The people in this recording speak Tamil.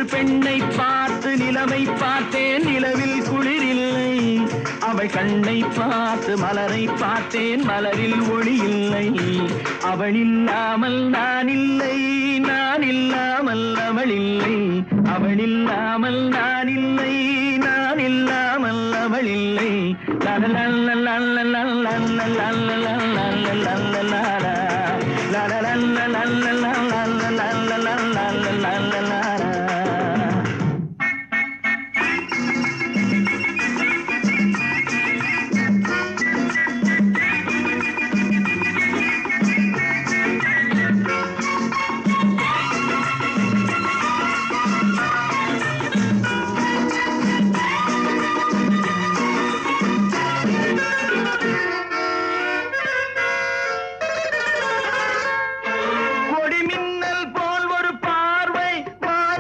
ஒரு பெண்ணை பார்த்து நிலவை பார்த்தேன், நிலவில் குளிரில்லை. அவள் கண்ணை பார்த்து மலரை பார்த்தேன், மலரில் ஒளி இல்லை. அவள் இல்லாமல் நான் இல்லை, நான் இல்லாமல் அவள் இல்லை. அவள் இல்லாமல் நான் இல்லை, நான் இல்லாமல் அவள் இல்லை. லலலல